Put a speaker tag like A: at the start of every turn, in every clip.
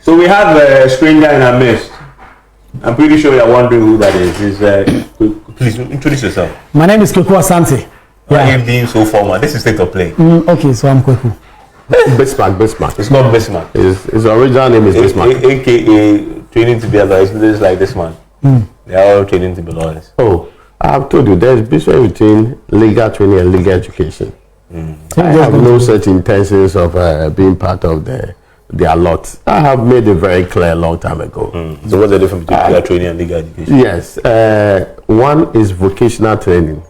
A: So we have a stranger in our midst. I'm pretty sure you're wondering who that is. Please introduce yourself.
B: My name is Kwaku Asante.
A: Why are you being so formal? This is state of play.
B: Okay, so I'm Kwaku.
C: Bismarck.
A: It's not Bismarck.
C: His original name is Bismarck.
A: AKA training to be a lawyer. It's like this man. They're all training to be lawyers.
C: Oh, I've told you there's a difference between legal training and legal education. I have no such intentions of being part of their lot. I have made it very clear a long time ago.
A: So what's the difference between legal training and legal education?
C: Yes, one is vocational training.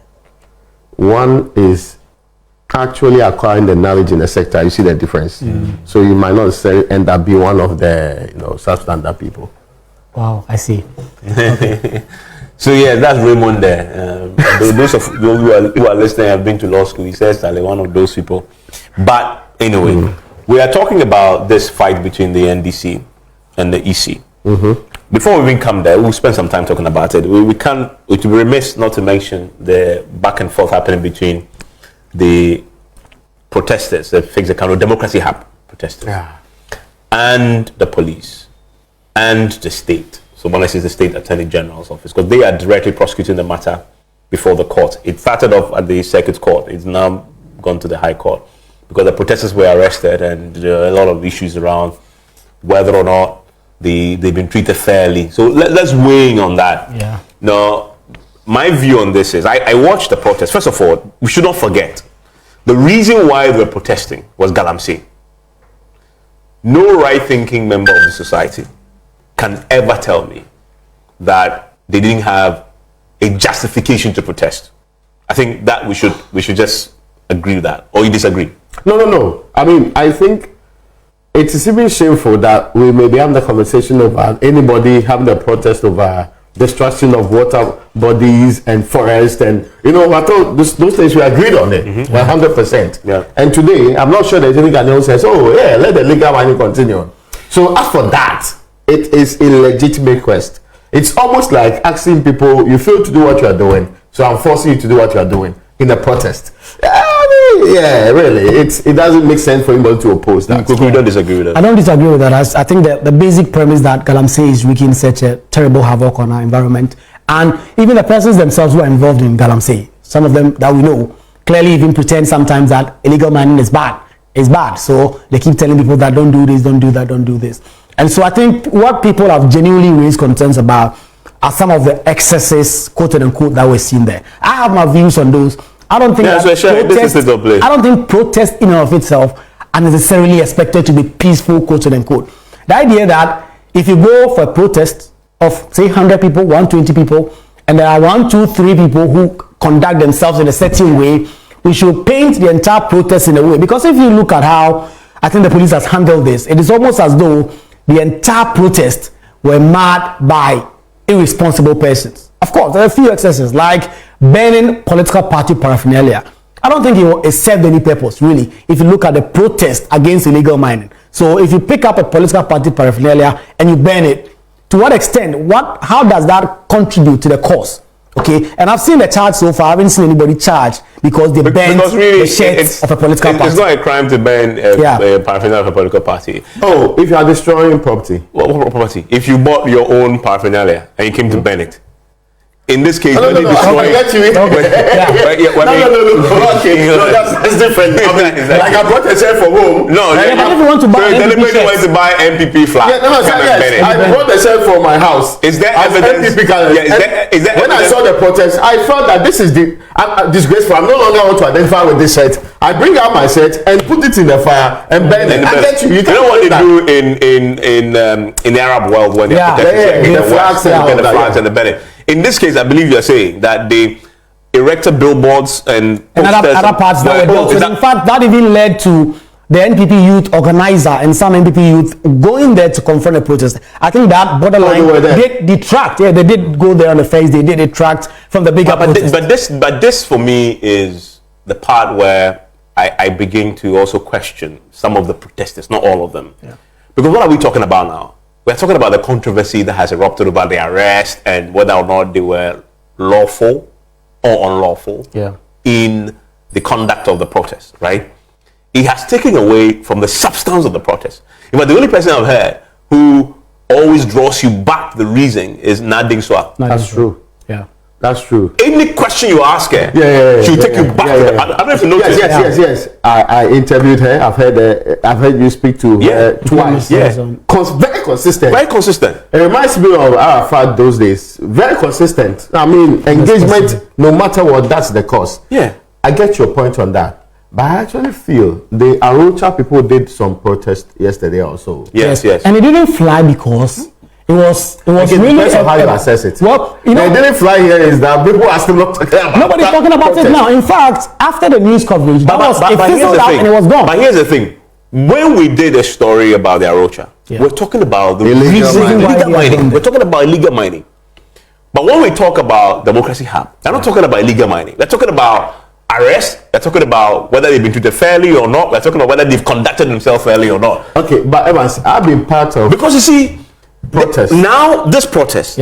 C: One is actually acquiring the knowledge in the sector. You see the difference. So you might not necessarily end up being one of the substandard people.
B: Wow, I see. Okay.
A: So yeah, that's Raymond there. Those who are listening have been to law school. He says that they're one of those people. But anyway, we are talking about this fight between the NDC and the EC. Before we even come there, we'll spend some time talking about it. We can't. It would be remiss not to mention the back and forth happening between the protesters, the Fix the Country Democracy Hub protesters, and the police and the state. So when I say the state attorney general's office, because they are directly prosecuting the matter before the court. It started off at the circuit court. It's now gone to the high court because the protesters were arrested, and there are a lot of issues around whether or not they've been treated fairly. So let's weigh on that.
B: Yeah.
A: Now, my view on this is I watched the protest. First of all, we should not forget the reason why they were protesting was Galamsey. No right-thinking member of the society can ever tell me that they didn't have a justification to protest. I think that we should just agree with that. Or you disagree?
C: No. I mean, I think it is even shameful that we may be having the conversation about anybody having a protest over destruction of water bodies and forest, and I thought those things we agreed on it 100%.
A: Yeah. And
C: today, I'm not sure there's anything that says, "Oh yeah, let the legal mining continue." So as for that, it is a legitimate request. It's almost like asking people, "You fail to do what you are doing, so I'm forcing you to do what you are doing in a protest." Yeah, really, it doesn't make sense for anybody to oppose that.
A: You don't disagree with that?
B: I don't disagree with that. I think that the basic premise that Galamsey is wreaking such a terrible havoc on our environment, and even the persons themselves who are involved in Galamsey, some of them that we know, clearly even pretend sometimes that illegal mining is bad. It's bad. So they keep telling people that don't do this, don't do that, don't do this. And so I think what people have genuinely raised concerns about are some of the excesses, quote unquote, that we're seeing there. I have my views on those. I don't think protest in and of itself are necessarily expected to be peaceful, quote unquote. The idea that if you go for a protest of say 100 people, 120 people, and there are 1, 2, 3 people who conduct themselves in a certain way, we should paint the entire protest in a way. Because if you look at how I think the police has handled this, it is almost as though the entire protest were marred by irresponsible persons. Of course, there are a few excesses like burning political party paraphernalia. I don't think it served any purpose, really, if you look at the protest against illegal mining. So if you pick up a political party paraphernalia and you burn it, to what extent, how does that contribute to the cause? Okay, and I've seen the charge so far. I haven't seen anybody charged because they burned the shirts of a political party.
A: It's not a crime to burn a paraphernalia of a political party.
C: Oh, if you are destroying property.
A: What property? If you bought your own paraphernalia and you came to burn it. In this case,
C: no, I get you. No, that's different. Like I brought a shirt from home.
A: No,
B: if you want to buy
A: deliberately want to buy MPP flag.
C: I brought a shirt from my house.
A: Is there evidence?
C: Is there when I saw the protest, I felt that this is disgraceful. I'm no longer want to identify with this shirt. I bring out my shirt and put it in the fire and burn it. I get you.
A: You know what they do in the Arab world when they're protesting the flags and the burning. In this case, I believe you're saying that they erected billboards and
B: other parts that were built. In fact, that even led to the NPP youth organizer and some NPP youth going there to confront the protest. I think that borderline did detract. Yeah, they did go there on the first day. They did detract from the bigger protest.
A: But this for me is the part where I begin to also question some of the protesters, not all of them. Yeah. Because what are we talking about now? We're talking about the controversy that has erupted about the arrest and whether or not they were lawful or unlawful in the conduct of the protest, right? It has taken away from the substance of the protest. In fact, the only person I've heard who always draws you back to the reason is Nading Swa.
C: That's true.
B: Yeah.
C: That's true.
A: Any question you ask her, she'll take you back to the. I don't know if you noticed.
C: Yes. I interviewed her. I've heard you speak to her twice.
A: Yeah.
C: Very consistent.
A: Very consistent.
C: It reminds me of Arafat those days. Very consistent. I mean, engagement, no matter what, that's the cause.
A: Yeah.
C: I get your point on that. But I actually feel the Arocha people did some protest yesterday also.
A: Yes.
B: And it didn't fly because it was really
C: depends on how you assess it.
B: Well, you know,
C: it didn't fly here is that people are still not talking about
B: nobody's
C: that
B: talking about
C: protest.
B: it now. In fact, after the news coverage,
A: But here's
B: fizzled
A: the
B: out
A: thing.
B: and it was gone.
A: But here's the thing. When we did a story about the Arocha, we're talking about the
C: Illegal
A: reason
C: mining.
A: mining. We're talking about illegal mining. But when we talk about Democracy Hub, we're not talking about illegal mining. We're talking about arrest. We're talking about whether they've been treated fairly or not. We're talking about whether they've conducted themselves fairly or not.
C: Okay, but Evans, I've been part of
A: Because you see,
C: protest.
A: now this protest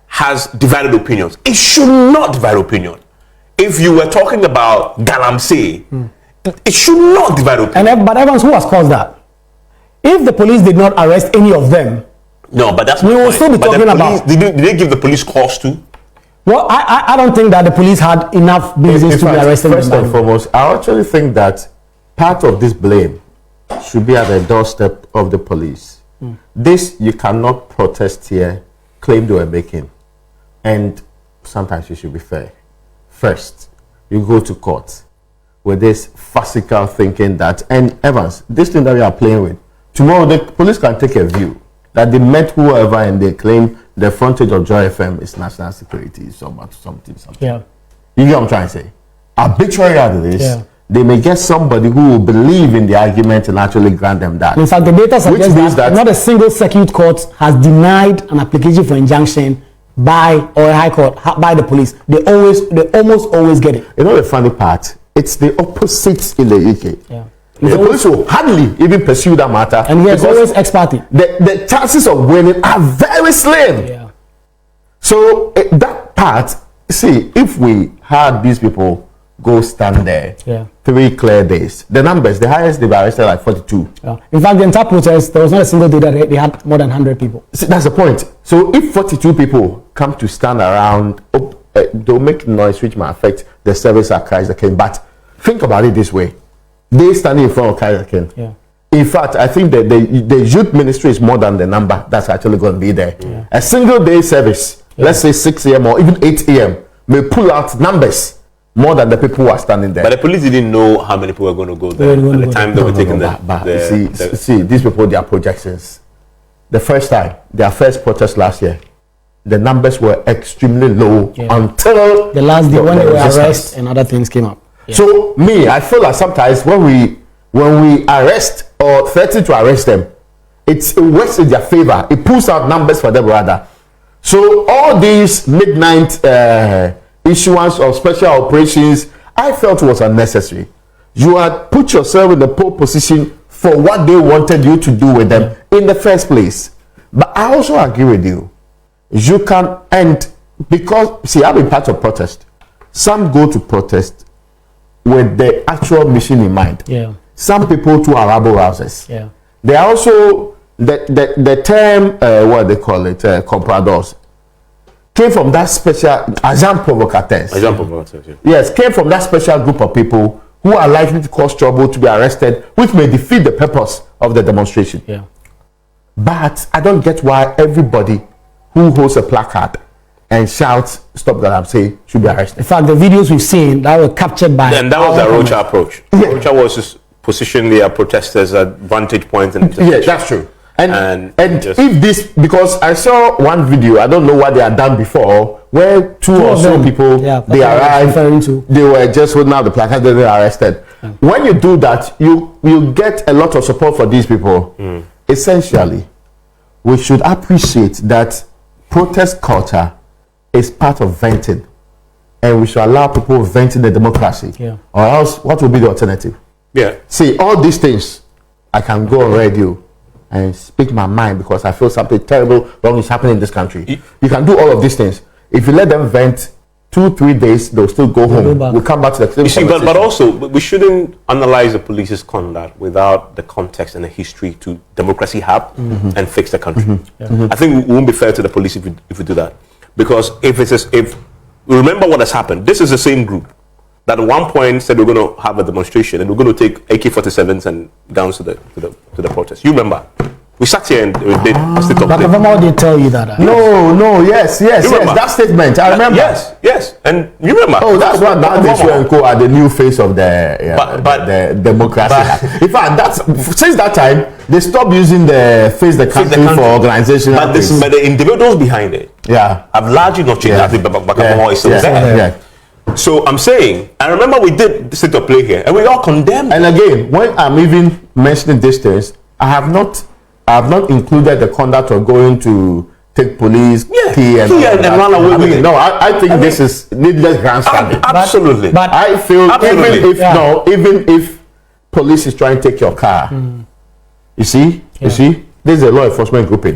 A: has divided opinions. It should not divide opinion. If you were talking about Galamsey, it should not divide opinion.
B: But Evans, who has caused that? If the police did not arrest any of them,
A: No, but that's
B: we
A: my
B: will
A: point.
B: still be
A: But the
B: talking
A: police-
B: about.
A: Did they give the police cause to?
B: well, I don't think that the police had enough business
C: In
B: to be
C: fact,
B: arrested.
C: first and foremost, I actually think that part of this blame should be at the doorstep of the police. This you cannot protest here, claim they were making, and sometimes you should be fair. First, you go to court with this farcical thinking that, and Evans, this thing that we are playing with, tomorrow the police can take a view that they met whoever and they claim the frontage of Joy FM is national security, something.
B: Yeah.
C: You get what I'm trying to say? Arbitrary out of this,
B: Yeah.
C: they may get somebody who will believe in the argument and actually grant them that.
B: In fact, the data
C: Which means
B: suggests that
C: that-
B: not a single circuit court has denied an application for injunction by or a high court by the police. They almost always get it.
C: You know the funny part? It's the opposite in the UK.
B: Yeah.
C: The police will hardly even pursue that matter.
B: And he is
C: because
B: always ex parte.
C: the chances of winning are very slim.
B: Yeah.
C: So that part, see, if we had these people go stand there, 3 clear days, the numbers, the highest they've arrested like 42.
B: Yeah. In fact, the entire protest, there was not a single day that they had more than 100 people.
C: See, that's the point. So if 42 people come to stand around, they'll make noise which might affect the service at Kaiser King. But think about it this way. They standing in front of Kaiser King.
B: Yeah.
C: In fact, I think that the youth ministry is more than the number that's actually going to be there.
B: Yeah.
C: A single day service, let's say 6 a.m. or even 8 a.m. may pull out numbers more than the people who are standing there.
A: But the police didn't know how many people were going to go there at the time they were taking
C: see, these people, their projections. The first time, their first protest last year, the numbers were extremely low until
B: The last day when they were
C: resistance.
B: arrested and other things came up. Yeah.
C: So I feel like sometimes when we arrest or threaten to arrest them, it works in their favor. It pulls out numbers for them rather. So all these midnight issuance of special operations, I felt was unnecessary. You had put yourself in the pole position for what they wanted you to do with them in the first place. But I also agree with you. You can end because see, I've been part of protest. Some go to protest with the actual mission in mind.
B: Yeah.
C: Some people too are rabble rousers.
B: Yeah.
C: They are also the term what they call it compradors came from that special agent provocateurs. Yes, came from that special group of people who are likely to cause trouble, to be arrested, which may defeat the purpose of the demonstration.
B: Yeah.
C: But I don't get why everybody who holds a placard and shouts "Stop Galamsey" should be arrested.
B: In fact, the videos we've seen that were captured by.
A: And that was the
B: our
A: Rocha
B: government.
A: approach. Rocha was just position their protesters at vantage points. And
C: Yeah, that's true. And
A: just-
C: if this, because I saw one video, I don't know what they had done before, where two or
B: of
C: so
B: them,
C: people
B: that's
C: they
B: what I was
C: arrived,
B: referring to.
C: they were just holding out the placard, they were arrested. When you do that, you get a lot of support for these people. Essentially, we should appreciate that protest culture is part of venting, and we should allow people venting the democracy.
B: Yeah.
C: Or else, what will be the alternative?
A: Yeah.
C: See, all these things, I can go on radio and speak my mind because I feel something terrible wrong is happening in this country. You can do all of these things. If you let them vent 2-3 days, they'll still go home. We'll come back to the same.
A: You see, but also we shouldn't analyze the police's conduct without the context and the history to democracy hub and fix the country. I think we won't be fair to the police if we do that, because if remember what has happened. This is the same group that at one point said we're going to have a demonstration and we're going to take AK-47s and guns to the protest. You remember? We sat here and we did a state of play.
B: But did tell you that?
C: No, yes, that statement. I remember.
A: Yes, and you remember?
C: Oh, that's what that NDC are the new face of the democracy. In fact, since that time they stopped using the face the country for organization.
A: But the individuals behind it, have largely not changed. I think Bakabama is still there. So I'm saying, I remember we did state of play here, and we all condemned.
C: And again, when I'm even mentioning these things, I have not included the conduct of going to take police key and run away with it. No, I think this is needless grandstanding.
A: Absolutely.
C: But I feel even if police is trying to take your car, you see, this is a law enforcement grouping.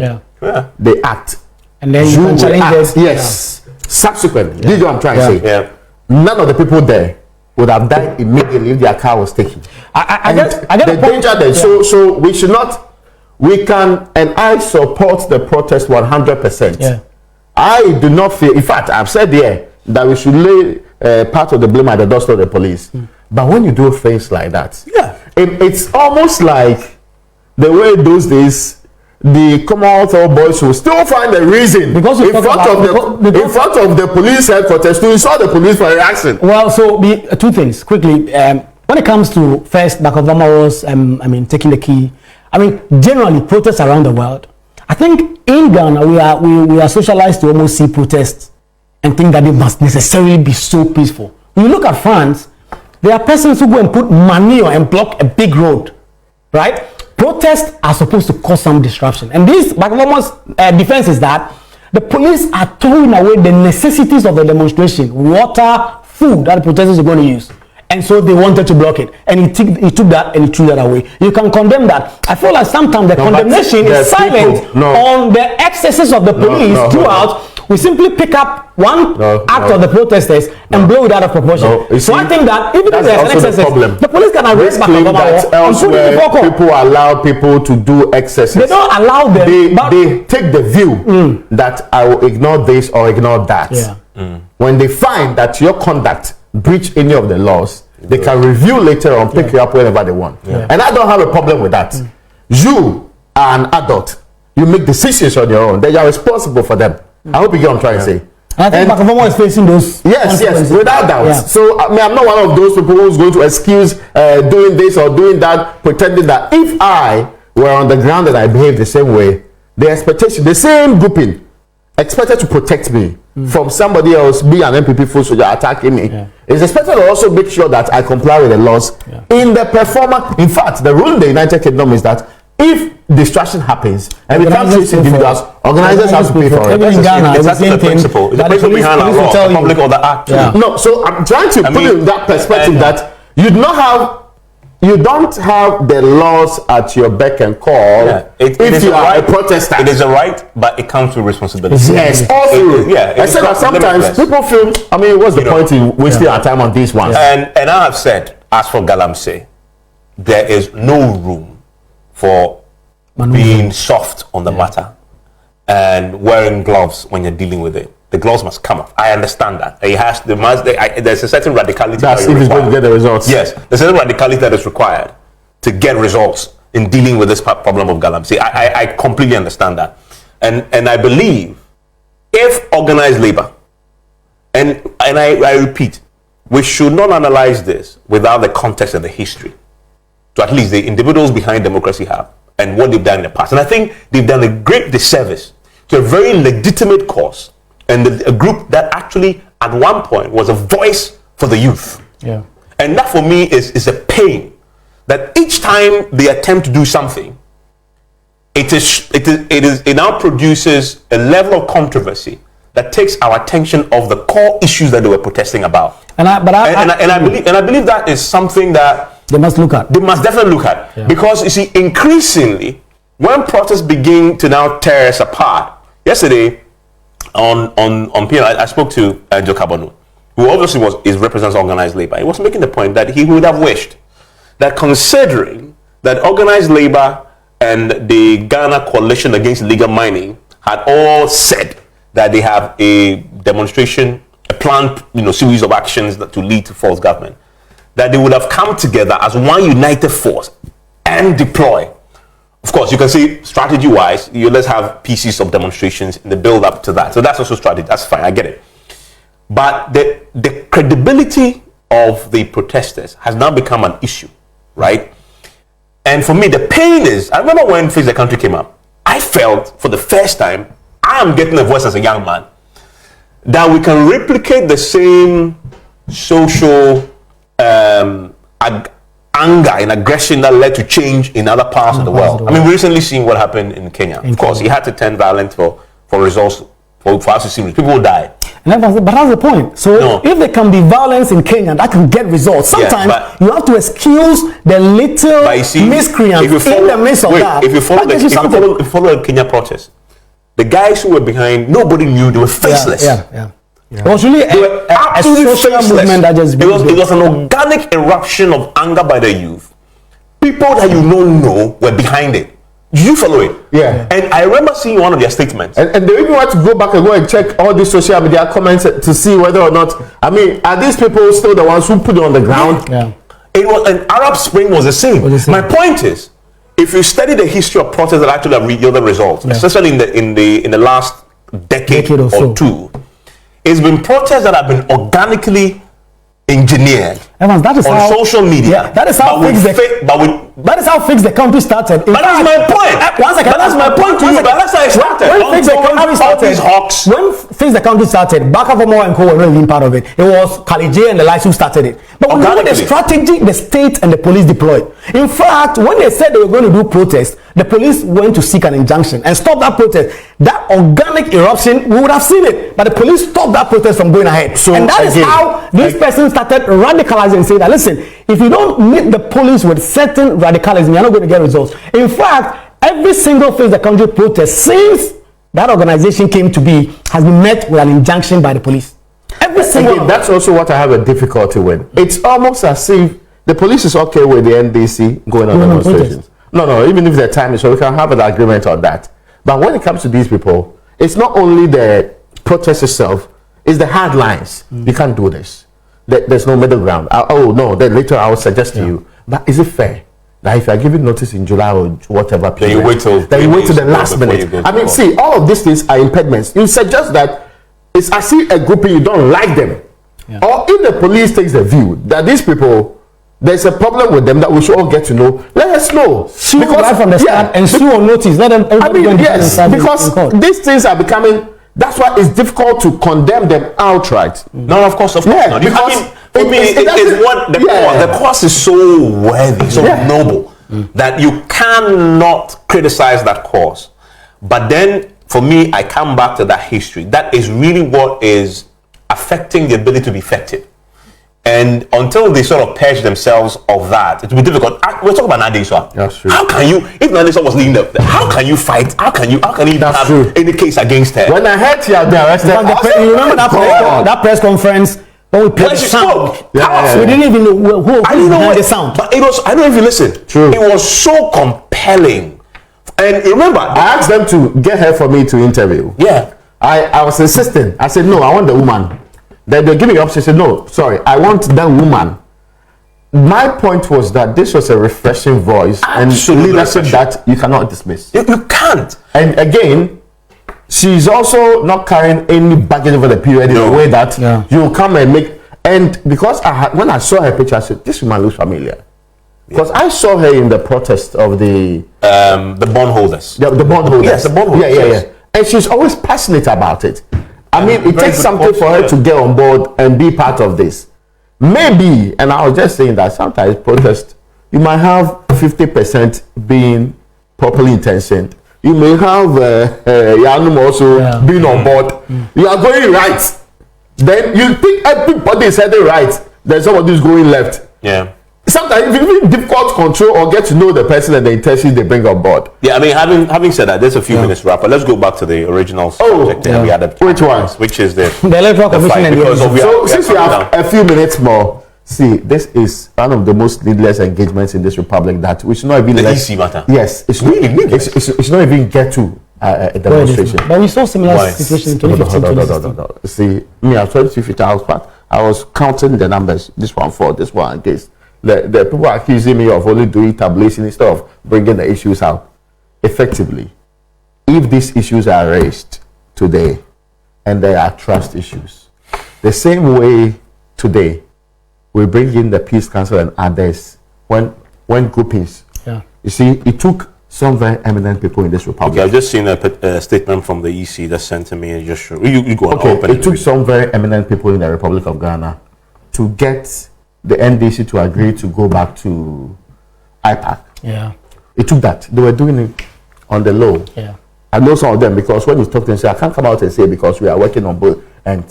C: They act.
B: And then you can challenge it.
C: Yes. Subsequently, this is what I'm trying to say. None of the people there would have died immediately if their car was taken. I get the danger there. So we should not. We can, and I support the protest 100%. I do not feel, in fact, I've said here that we should lay part of the blame at the doorstep of the police. But when you do things like that, it's almost like the way those days, the Commonwealth boys will still find a reason because in front of the police headquarters to insult the police for reaction.
B: Well, so two things quickly. When it comes to first, Bakabama was, taking the key. Generally, protests around the world. I think in Ghana, we are socialized to almost see protests and think that they must necessarily be so peaceful. When you look at France, there are persons who go and put money and block a big road, right? Protests are supposed to cause some disruption. And this Bakabama's defense is that the police are throwing away the necessities of the demonstration, water, food that the protesters are going to use. And so they wanted to block it, and he took that and he threw that away. You can condemn that. I feel like sometimes the condemnation is silent on the excesses of the police throughout. We simply pick up one act of the protesters and blow it out of proportion. So I think that even if there's an excess, the police can arrest
C: that elsewhere people allow people to do excesses.
B: They don't allow them.
C: They take the view that I will ignore this or ignore that. When they find that your conduct breach any of the laws, they can review later on, pick you up whenever they want. And I don't have a problem with that. You are an adult. You make decisions on your own. Then you are responsible for them. I hope you get what I'm trying to say.
B: I think Bakabama is facing those.
C: Yes, without doubt. So I'm not one of those people who's going to excuse doing this or doing that, pretending that if I were on the ground and I behaved the same way, the expectation, the same grouping, expected to protect me from somebody else, be an MPP full soldier attacking me, is expected to also make sure that I comply with the laws in the performance. In fact, the rule in the United Kingdom is that if distraction happens and we can't chase individuals, organizers have to pay for it.
A: It's actually the principle. It's the principle behind our law, the public order act.
C: No, so I'm trying to put it in that perspective that you don't have the laws at your beck and call if you are a protester.
A: It is a right, but it comes with responsibility.
C: Yes, also. I said that sometimes people feel, what's the point in wasting our time on these ones?
A: And I have said, as for Galamsey, there is no room for being soft on the matter and wearing gloves when you're dealing with it. The gloves must come off. I understand that. There's a certain radicality
C: that's if it's going to get the results.
A: Yes, there's a certain radicality that is required to get results in dealing with this problem of Galamsey. I completely understand that. And I believe if organized labor, and I repeat, we should not analyze this without the context and the history. To at least the individuals behind democracy have and what they've done in the past. And I think they've done a great disservice to a very legitimate cause and a group that actually at one point was a voice for the youth. And that for me is a pain that each time they attempt to do something, it now produces a level of controversy that takes our attention off the core issues that they were protesting about. And I believe that is something that
B: they must look at.
A: They must definitely look at. Because you see, increasingly, when protests begin to now tear us apart, yesterday on PN, I spoke to Joe Kabonu, who obviously represents organized labor, he was making the point that he would have wished that, considering that organized labor and the Ghana Coalition Against Illegal Mining had all said that they have a demonstration, a planned, series of actions to lead to false government, that they would have come together as one united force and deploy. Of course, you can see strategy-wise, let's have pieces of demonstrations in the build-up to that. So that's also strategy. That's fine. I get it. But the credibility of the protesters has now become an issue, right? And for me, the pain is, I remember when Face the Country came up, I felt for the first time, I am getting a voice as a young man, that we can replicate the same social anger and aggression that led to change in other parts of the world. I mean, we recently seen what happened in Kenya. Of course, he had to turn violent for results, for us to see people die.
B: But that's the point. So if there can be violence in Kenya, that can get results. Sometimes you have to excuse the little miscreants in the midst of that.
A: If you follow the Kenya protest, the guys who were behind, nobody knew, they were faceless.
B: It was really a social movement that just...
A: It was an organic eruption of anger by the youth. People that you don't know were behind it. Did you follow it?
C: Yeah.
A: And I remember seeing one of their statements.
C: And they even want to go back and check all these social media comments to see whether or not, I mean, are these people still the ones who put it on the ground?
B: Yeah.
A: It was, an Arab Spring was the same. My point is, if you study the history of protests that actually have yielded results, especially in the last decade or two, it's been protests that have been organically engineered.
B: Evans, that is
A: on
B: how,
A: social media.
B: That is how that is how Fix the Country started.
A: But that's my point. That's my point to you. But that's how it started.
B: When Fix the Country started, when Fix the Country started, Bakafomo and Co were not even part of it. It was Kalije and the likes who started it. But when the strategy, the state and the police deployed. In fact, when they said they were going to do protests, the police went to seek an injunction and stop that protest. That organic eruption, we would have seen it, but the police stopped that protest from going ahead. So, and that is how these persons started radicalizing and saying that, listen, if you don't meet the police with certain radicalism, you're not going to get results. In fact, every single Face the Country protest since that organization came to be has been met with an injunction by the police. Every single
C: one. That's also what I have a difficulty with. It's almost as if the police is okay with the NDC going on demonstrations. No, even if the time is so, we can have an agreement on that. But when it comes to these people, it's not only the protest itself, it's the hard lines. You can't do this. There's no middle ground. Later I will suggest to you. But is it fair that if you are giving notice in July or whatever period,
A: then you wait till
C: the last minute? I mean, see, all of these things are impediments. You suggest that it's as if a group you don't like them. Yeah. Or if the police takes the view that these people, there's a problem with them that we should all get to know, let us know.
B: Sue right from the start and sue on notice. Let them.
C: Because these things are becoming. That's why it's difficult to condemn them outright.
A: No, of course not. Because for me, the cause is so worthy, so noble that you cannot criticize that cause. But then, for me, I come back to that history. That is really what is affecting the ability to be effective. And until they sort of purge themselves of that, it will be difficult. We're talking about Nadeswa.
C: That's true.
A: How can you, if Nadeswa was leading up, how can you fight? How can you have any case against her?
C: When I heard she had been arrested,
B: you remember that press conference when we played the sound? We didn't even know who the sound.
A: But it was, I don't know if you listened.
C: True.
A: It was so compelling. And remember,
C: I asked them to get her for me to interview.
A: Yeah.
C: I was insisting. I said, no, I want the woman. Then they give me option. I said, no, sorry, I want that woman. My point was that this was a refreshing voice and leadership that you cannot dismiss.
A: You can't.
C: And again, she's also not carrying any baggage over the period in a way that you come and make. And because when I saw her picture, I said, this woman looks familiar. Because I saw her in the protest of the
A: bondholders.
C: The bondholders.
A: Yes, the bondholders.
C: Yeah. And she's always passionate about it. I mean, it takes something for her to get on board and be part of this. Maybe, and I was just saying that sometimes protest, you might have 50% being properly intentioned. You may have Yanum also being on board. You are going right. Then you think everybody is heading right. Then somebody is going left.
A: Yeah.
C: sometimes it's really difficult to control or get to know the person and the intentions they bring on board.
A: Yeah, I mean, having said that, there's a few minutes to wrap, but let's go back to the original subject that we had.
C: Which one?
A: Which is the
B: Electoral Commission and
A: because
C: since we have a few minutes more, see, this is one of the most needless engagements in this republic that we should not even
A: the EC matter.
C: Yes, it's really needless. It should not even get to a demonstration.
B: But we saw similar situation in 2015.
C: No. See, me, I was 22 hours back. I was counting the numbers. This one for this one against. The people are accusing me of only doing tabulation instead of bringing the issues out. Effectively, if these issues are raised today and they are trust issues, the same way today we bring in the Peace Council and others when groupings.
B: Yeah.
C: You see, it took some very eminent people in this republic.
A: Okay, I've just seen a statement from the EC that sent to me and just you go on.
C: Okay, it took some very eminent people in the Republic of Ghana to get the NDC to agree to go back to IPAC.
B: Yeah.
C: It took that. They were doing it on the low.
B: Yeah.
C: I know some of them because when you talk to them, say, I can't come out and say because we are working on both. And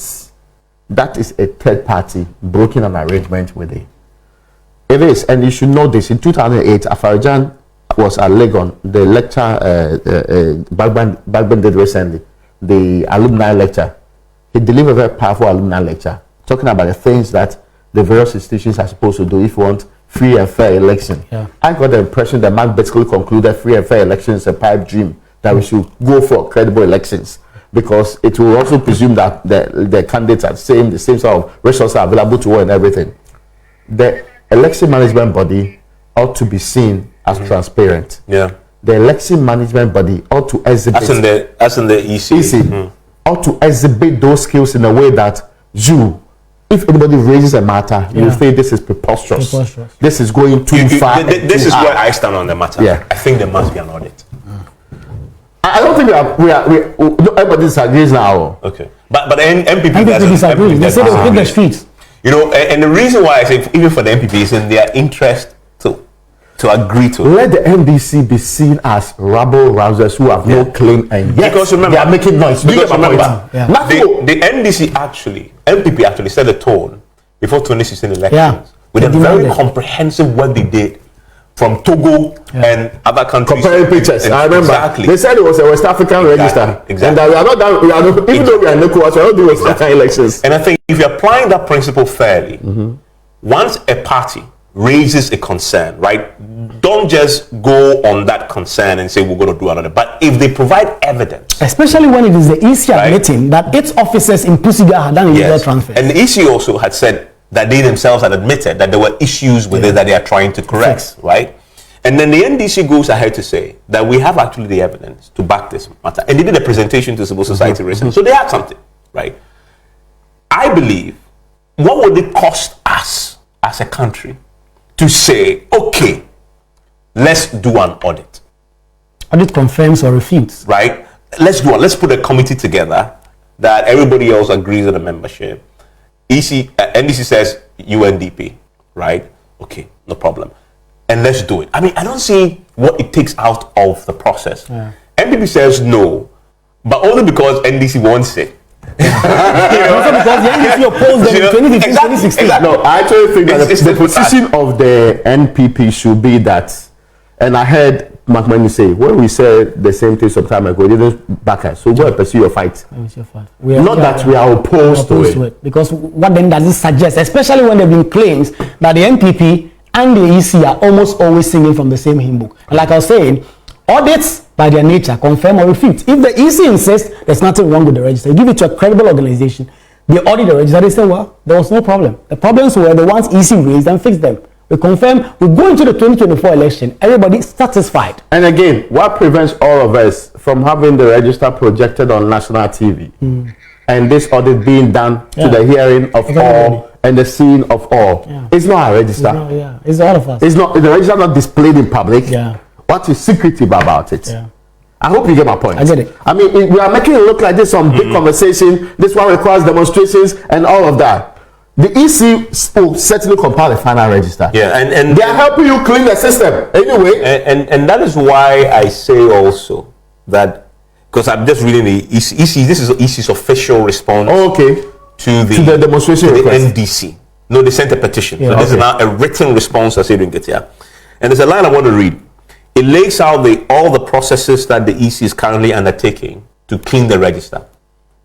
C: that is a third party breaking an arrangement with it. It is, and you should know this. In 2008, Afarajan was at Legon, the lecture Bagban did recently, the alumni lecture. He delivered a very powerful alumni lecture, talking about the things that the various institutions are supposed to do if you want free and fair election.
B: Yeah.
C: I got the impression that Mark basically concluded free and fair elections is a pipe dream, that we should go for credible elections, because it will also presume that the candidates are the same sort of resources are available to all and everything. The election management body ought to be seen as transparent.
A: Yeah.
C: The election management body ought to exhibit
A: as in the EC.
C: Ought to exhibit those skills in a way that if anybody raises a matter, you say this is preposterous. This is going too far.
A: This is where I stand on the matter.
C: Yeah.
A: I think there must be an audit.
C: I don't think everybody disagrees now.
A: Okay, but the NPP
B: disagrees. They say they'll hit the streets.
A: You know, and the reason why I say even for the NPP is in their interest to agree to.
C: Let the NDC be seen as rabble rousers who have no claim, and yet
A: because remember,
C: they are making noise.
A: Because remember,
C: the
A: NDC NPP actually set the tone before 2016 elections.
B: Yeah.
A: With a very comprehensive work they did from Togo and other countries.
C: Comparing pictures. I remember.
A: Exactly.
C: They said it was a West African register.
A: Exactly.
C: And that we are not done, even though we are in ECOWAS, we are not doing West African elections.
A: And I think if you're applying that principle fairly, once a party raises a concern, right, don't just go on that concern and say we're going to do another. But if they provide evidence,
B: especially when it is the EC admitting that its officers in Pusiga had done illegal transfers,
A: and the EC also had said that they themselves had admitted that there were issues with it that they are trying to correct, right? And then the NDC goes ahead to say that we have actually the evidence to back this matter, and they did a presentation to civil society recently, so they had something, right? I believe, what would it cost us as a country to say, okay, let's do an audit?
B: Audit confirms or refutes,
A: right? Let's put a committee together that everybody else agrees on the membership. NDC says UNDP, right? Okay, no problem. And let's do it. I mean, I don't see what it takes out of the process.
B: Yeah.
A: NPP says no, but only because NDC wants it.
B: Also because the NDC opposed them in 2015, 2016.
A: Exactly.
C: No, I actually think that the position of the NPP should be that, and I heard McMahon say, when we said the same thing some time ago, they didn't back us. So go and pursue your fight. We are opposed to it.
B: Because what then does it suggest, especially when there have been claims that the NPP and the EC are almost always singing from the same hymn book. And like I was saying, audits by their nature confirm or refute. If the EC insists there's nothing wrong with the register, you give it to a credible organization, they audit the register, they say, well, there was no problem. The problems were the ones EC raised and fixed them. We confirm, we go into the 2024 election, everybody satisfied.
C: And again, what prevents all of us from having the register projected on national TV and this audit being done to the hearing of all and the seeing of all? It's not a register.
B: It's all of us.
C: It's not, the register not displayed in public. What is secretive about it? I hope you get my point.
B: I get it.
C: I mean, we are making it look like this some big conversation. This one requires demonstrations and all of that. The EC will certainly compile a final register.
A: And
C: they are helping you clean the system anyway.
A: And that is why I say also that, because I'm just reading the EC. This is EC's official response.
C: To the demonstration
A: to the
C: request.
A: NDC. No, they sent a petition.
B: Yeah,
A: so this is
C: okay.
A: now a written response to Asante Nketia. And there's a line I want to read. It lays out all the processes that the EC is currently undertaking to clean the register.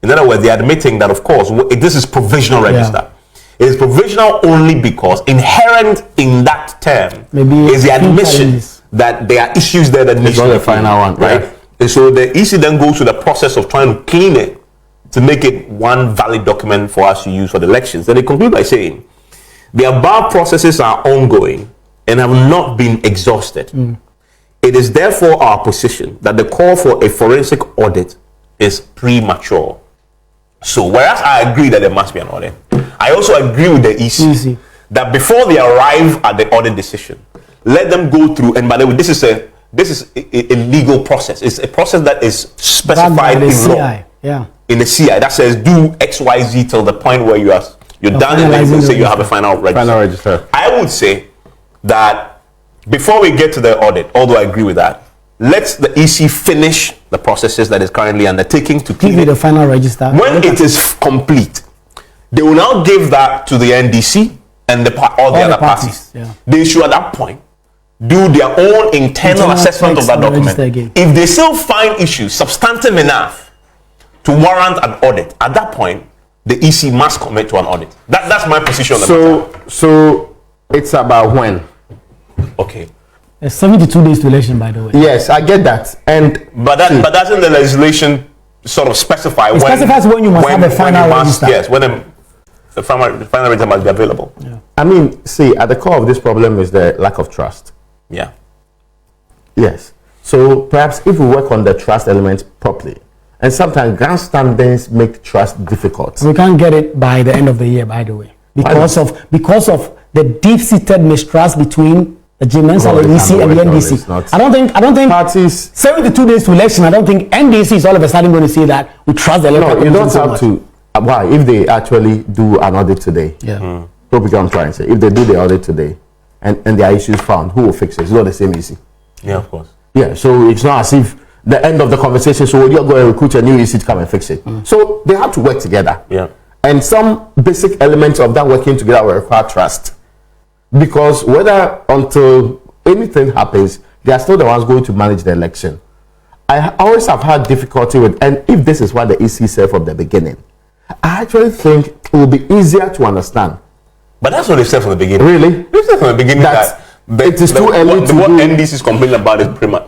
A: In other words, they're admitting that, of course, this is provisional register. It is provisional only because inherent in that term
B: Maybe
A: is the admission
B: challenges.
A: that there are issues there that need to
C: not
A: be
C: the final
A: cleaned,
C: one,
A: right?
C: yeah.
A: And so the EC then goes through the process of trying to clean it to make it one valid document for us to use for the elections. Then they conclude by saying, the above processes are ongoing and have not been exhausted. It is therefore our position that the call for a forensic audit is premature. So whereas I agree that there must be an audit, I also agree with the EC that before they arrive at the audit decision, let them go through, and by the way, this is a legal process. It's a process that is specified in law.
B: Yeah.
A: In the CI that says do XYZ till the point where you're done, and then you say you have a final register. I would say that before we get to the audit, although I agree with that, let the EC finish the processes that is currently undertaking to clean
B: Give
A: it.
B: the final register.
A: When it is complete, they will now give that to the NDC and all the other parties.
B: Yeah.
A: They should at that point do their own internal assessment of that document. If they still find issues substantive enough to warrant an audit, at that point, the EC must commit to an audit. That's my position on the matter.
C: So it's about when?
A: Okay.
B: There's 72 days to election, by the way.
C: Yes, I get that.
A: But doesn't the legislation sort of specify
B: it specifies when you must have a final register.
A: Yes, when the final register must be available.
B: Yeah.
C: I mean, see, at the core of this problem is the lack of trust.
A: Yeah.
C: Yes. So perhaps if we work on the trust element properly, and sometimes grandstandings make trust difficult.
B: We can't get it by the end of the year, by the way, because of the deep-seated mistrust between the Mensah NDC and the NDC. I don't think
C: parties
B: 72 days to election. I don't think NDC is all of a sudden going to say that we trust the electoral
C: No, you don't
B: so
C: have
B: much.
C: to. Why? If they actually do an audit today,
B: Yeah.
C: what I'm trying to say, if they do the audit today, and there are issues found, who will fix it? It's not the same EC.
A: Yeah, of course.
C: Yeah, so it's not as if the end of the conversation, so you're going to recruit a new EC to come and fix it. So they have to work together.
A: Yeah.
C: And some basic elements of that working together will require trust. Because whether until anything happens, they are still the ones going to manage the election. I always have had difficulty with, and if this is what the EC said from the beginning, I actually think it will be easier to understand.
A: But that's what they said from the beginning.
C: Really?
A: They said from the beginning that
C: it is too early to
A: what
C: do.
A: NDC is complaining about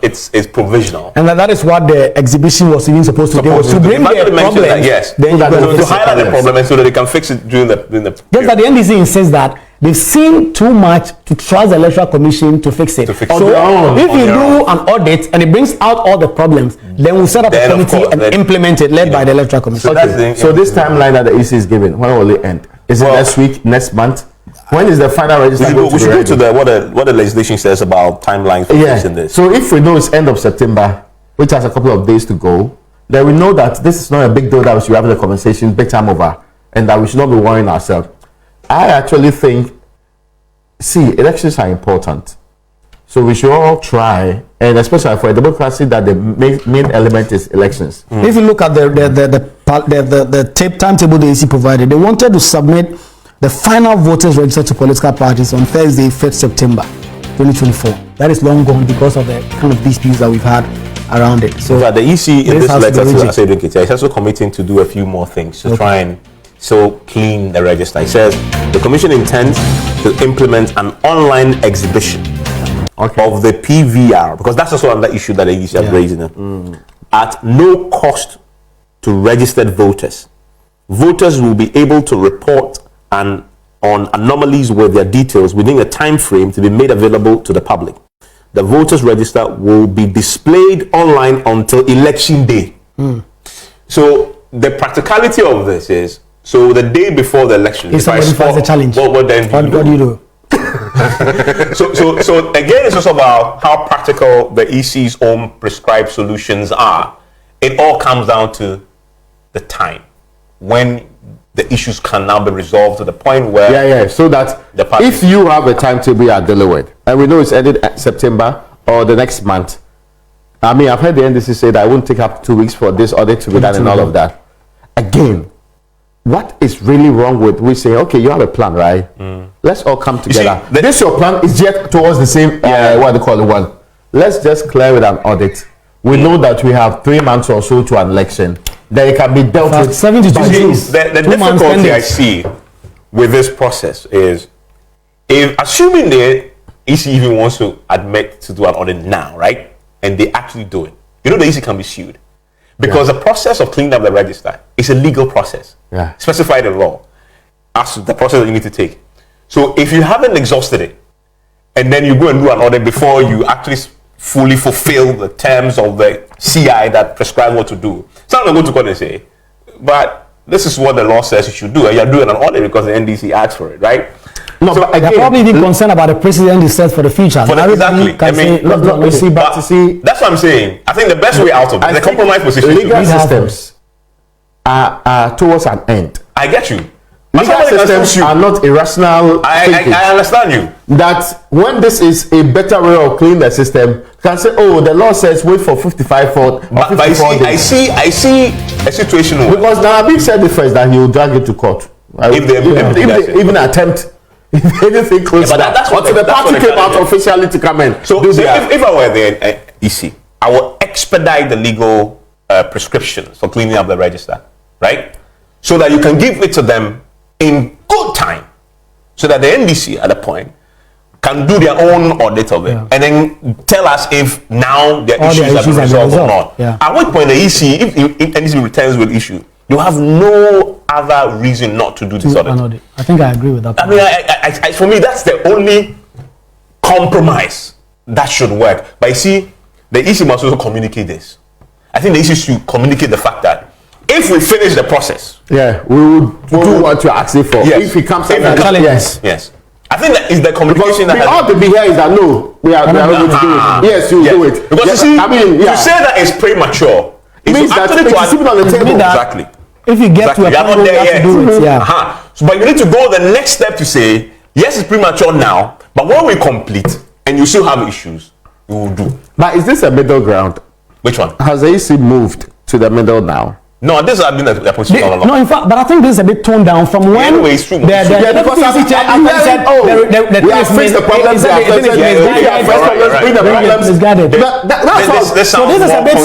A: is provisional.
B: And that is what the exhibition was even supposed to do. Was to bring the problem.
A: Yes.
B: Then
A: To highlight the problem and so that they can fix it during the
B: just that the NDC insists that they've seen too much to trust the Electoral Commission to fix it. So if you do an audit and it brings out all the problems, then we'll set up a committee and implement it led by the Electoral Commission.
C: So this timeline that the EC is giving, when will it end? Is it next week, next month? When is the final register?
A: We should go to what the legislation says about timelines for fixing this.
C: So if we know it's end of September, which has a couple of days to go, then we know that this is not a big deal that we should have the conversation big time over, and that we should not be worrying ourselves. I actually think, elections are important. So we should all try, and especially for a democracy, that the main element is elections.
B: If you look at the timetable the EC provided, they wanted to submit the final voters register to political parties on Thursday, 1st September 2024. That is long gone because of the kind of disputes that we've had around it. So
A: the EC in this letter to Asante Nketia is also committing to do a few more things to try and clean the register. It says the commission intends to implement an online exhibition of the PVR, because that's also another issue that the EC is raising at no cost to registered voters. Voters will be able to report on anomalies with their details within a time frame to be made available to the public. The voters register will be displayed online until election day. So the practicality of this is, so the day before the election,
B: if I spot the challenge,
A: what do you do? so again, it's also about how practical the EC's own prescribed solutions are. It all comes down to the time when the issues can now be resolved to the point where
C: so that if you have a timetable you are dealing with, and we know it's ended at September or the next month, I mean, I've heard the NDC say that it won't take up 2 weeks for this audit to be done and all of that. Again, what is really wrong with we say, okay, you have a plan, right? Let's all come together.
A: see,
C: This your plan is yet towards the same what they call it one. Let's just clear with an audit. We know that we have 3 months or so to an election. Then it can be dealt with.
B: 72 days.
A: The difficulty I see with this process is, if assuming the EC even wants to admit to do an audit now, right, and they actually do it, you know the EC can be sued because the process of cleaning up the register is a legal process, specified in law as to the process that you need to take. So if you haven't exhausted it, and then you go and do an audit before you actually fully fulfill the terms of the CI that prescribe what to do, some will go to court and say, but this is what the law says you should do, and you're doing an audit because the NDC asked for it, right?
C: No, so but again,
B: they're probably even concerned about the precedent it sets for the future.
A: Exactly. I mean, that's what I'm saying. I think the best way out of it, the compromise position.
C: Legal systems are towards an end.
A: I get you.
C: Legal systems are not irrational.
A: I understand you.
C: That when this is a better way of cleaning the system, can say, oh, the law says wait for 55 for 54 days.
A: I see a situation where,
C: because now Abib said the first that he will drag it to court.
A: If
C: they even attempt anything close,
A: but that's what
C: the party came out officially to come in.
A: So if I were the EC, I will expedite the legal prescriptions for cleaning up the register, right? So that you can give it to them in good time, so that the NDC at the point can do their own audit of it, and then tell us if now their issues have been resolved or not. At what point the EC, if NDC returns with issue, you have no other reason not to do this audit.
B: I think I agree with that.
A: I mean, I for me, that's the only compromise that should work. But you see, the EC must also communicate this. I think the EC should communicate the fact that if we finish the process,
C: we would do what you're asking for.
A: Yes.
C: If he comes
A: up with yes. I think that is the communication that
C: ought to be here is that no, we are not going to do it. Yes, you do it.
A: Because you see, to say that it's premature, it
C: means that it's even on the table.
A: Exactly.
B: If you get to a point where you have to do it,
A: So, but you need to go the next step to say, yes, it's premature now, but when we complete and you still have issues, we will do.
C: But is this a middle ground?
A: Which one?
C: Has the EC moved to the middle now?
A: No, this has been a position all along.
B: No, in fact, but I think this is a bit toned down from when.
A: Anyway, it's true.
C: We have fixed the problems.
A: So this is a bit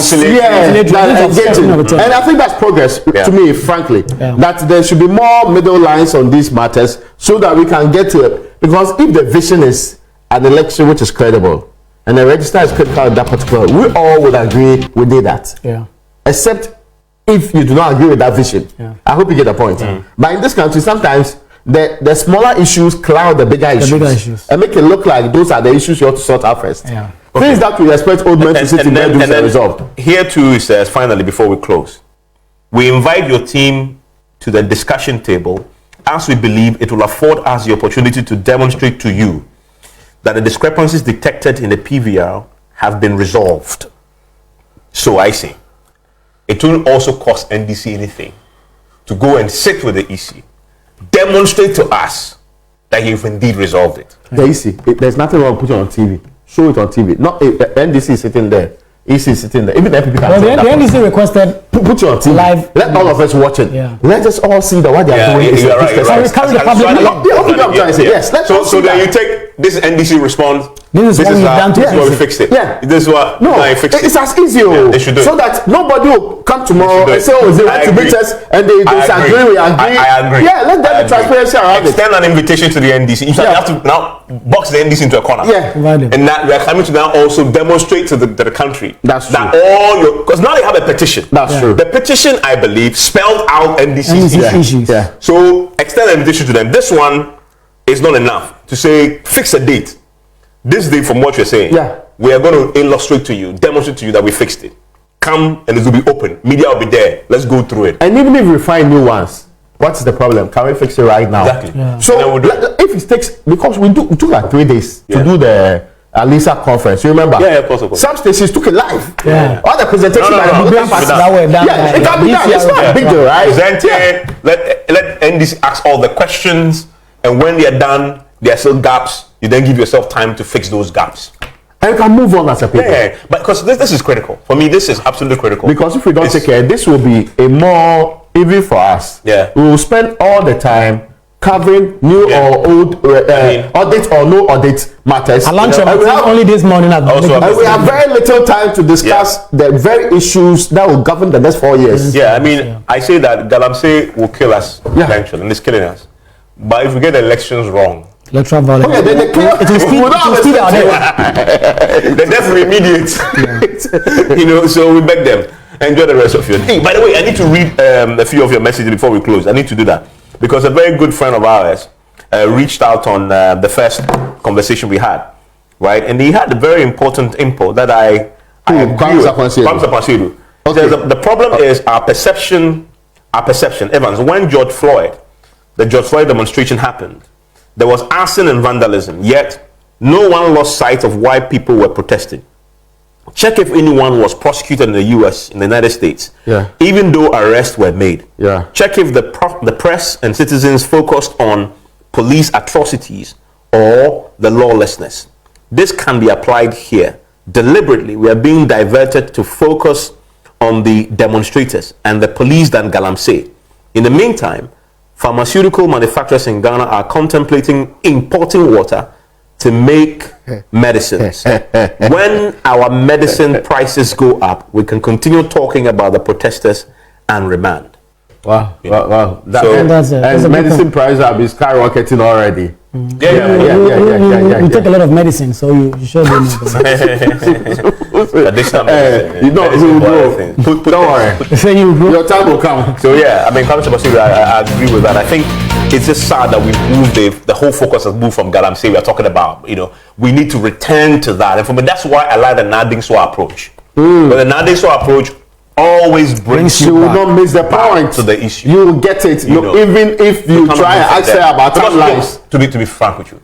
C: and I think that's progress to me, frankly. That there should be more middle lines on these matters so that we can get to it. Because if the vision is an election which is credible and the register is critical in that particular, we all would agree we did that. Except if you do not agree with that vision. I hope you get the point. But in this country, sometimes the smaller issues cloud the bigger issues and make it look like those are the issues you have to sort out first. Things that we expect old men to sit in there and resolve.
A: Here too, it says, finally, before we close, we invite your team to the discussion table as we believe it will afford us the opportunity to demonstrate to you that the discrepancies detected in the PVR have been resolved. So I say, it will also cost NDC anything to go and sit with the EC, demonstrate to us that you've indeed resolved it.
C: The EC, there's nothing wrong with putting it on TV. Show it on TV. Not NDC is sitting there, EC is sitting there. Even NPP can.
B: Well, the NDC requested
C: put it on TV.
B: Live.
C: Let all of us watch it. Let us all see that what they are doing is
B: carry the public.
C: I'm trying to say. Yes.
A: So then you take this NDC response.
B: This is what we've done to
A: this is what we fixed it. This is what I fixed it.
C: It's as easy
A: they should do
C: so that nobody will come tomorrow and say, oh, they want to beat us and they disagree. We agree.
A: I agree.
C: Yeah, let there be transparency around it.
A: Extend an invitation to the NDC. You have to now box the NDC into a corner. And that we are coming to now also demonstrate to the country
C: that
A: all your, because now they have a petition.
C: That's true.
A: The petition, I believe, spelled out NDC's issues. So extend an invitation to them. This one is not enough to say fix a date. This day, from what you're saying, we are going to illustrate to you, demonstrate to you that we fixed it. Come and it will be open. Media will be there. Let's go through it.
C: And even if we find new ones, what's the problem? Can we fix it right now?
A: Exactly.
C: So if it takes, because we took like 3 days to do the Alisa conference. You remember?
A: Of course.
C: Some stations took it live. All the presentations it can be done. It's not a big deal, right?
A: Let NDC ask all the questions, and when they are done, there are still gaps. You then give yourself time to fix those gaps.
C: And you can move on as a people.
A: But because this is critical. For me, this is absolutely critical.
C: Because if we don't take care, this will be a more even for us,
A: Yeah.
C: we will spend all the time covering new or old audit or no audit matters.
B: I launched
C: And we have-
B: only this morning.
A: Also,
C: and we have very little time to discuss the very issues that will govern the next 4 years.
A: Yeah, I mean, I say that Galamsey will kill us eventually, and it's killing us. But if we get the elections wrong,
B: Electoral violence.
C: Okay, then the clear,
B: It will speed, it will speed our death.
A: the death will be immediate. You know, so we beg them. Enjoy the rest of your day. By the way, I need to read a few of your messages before we close. I need to do that because a very good friend of ours reached out on the first conversation we had, right? And he had a very important info that I agree with.
C: Okay.
A: Says the problem is our perception. Evans, when the George Floyd demonstration happened, there was arson and vandalism, yet no one lost sight of why people were protesting. Check if anyone was prosecuted in the US, in the United States, even though arrests were made. Check if the press and citizens focused on police atrocities or the lawlessness. This can be applied here. Deliberately, we are being diverted to focus on the demonstrators and the police than Galamsey. In the meantime, pharmaceutical manufacturers in Ghana are contemplating importing water to make medicines. When our medicine prices go up, we can continue talking about the protesters and remand.
C: Wow.
B: That's a
C: medicine prices have been skyrocketing already.
B: You take a lot of medicine, so you should be
A: Additional medicine.
C: You know, don't worry.
B: Say you grow.
C: Your time will come.
A: So yeah, I mean, I agree with that. I think it's just sad that we moved the whole focus has moved from Galamsey. We are talking about, you know, we need to return to that, and for me, that's why I like the Nading So approach. But the Nading So approach always brings
C: You
A: you
C: will
A: back
C: not miss the point
A: to the issue.
C: You will get it.
A: You know,
C: even if you try and ask her about
A: Because
C: timelines.
A: to be frank with you,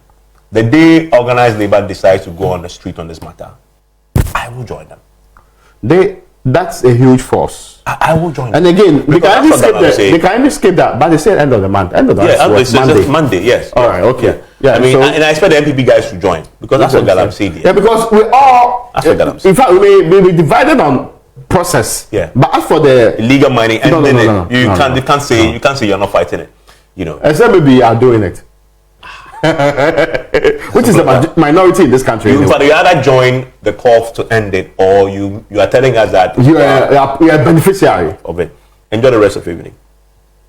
A: the day organized labor decides to go on the street on this matter, I will join them.
C: That's a huge force.
A: I will join them.
C: And again, they
A: Because
C: can
A: that's what I'm saying.
C: only skip that, but they say end of the month. End of the month.
A: Yeah,
C: was Monday.
A: Monday, yes.
C: All right, okay. Yeah,
A: I mean,
C: so-
A: and I expect the MPP guys to join because that's what Galamsey did.
C: Yeah, because we all,
A: That's what Galamsey.
C: in fact, we may be divided on process.
A: Yeah.
C: But as for the
A: Illegal mining,
C: No,
A: ending
C: no,
A: it. You can't say you're not fighting it. You know.
C: except maybe you are doing it, which is the minority in this country.
A: You,
C: anyway.
A: but you either join the call to end it, or you are telling us that
C: You are a beneficiary.
A: of it. Enjoy the rest of the evening.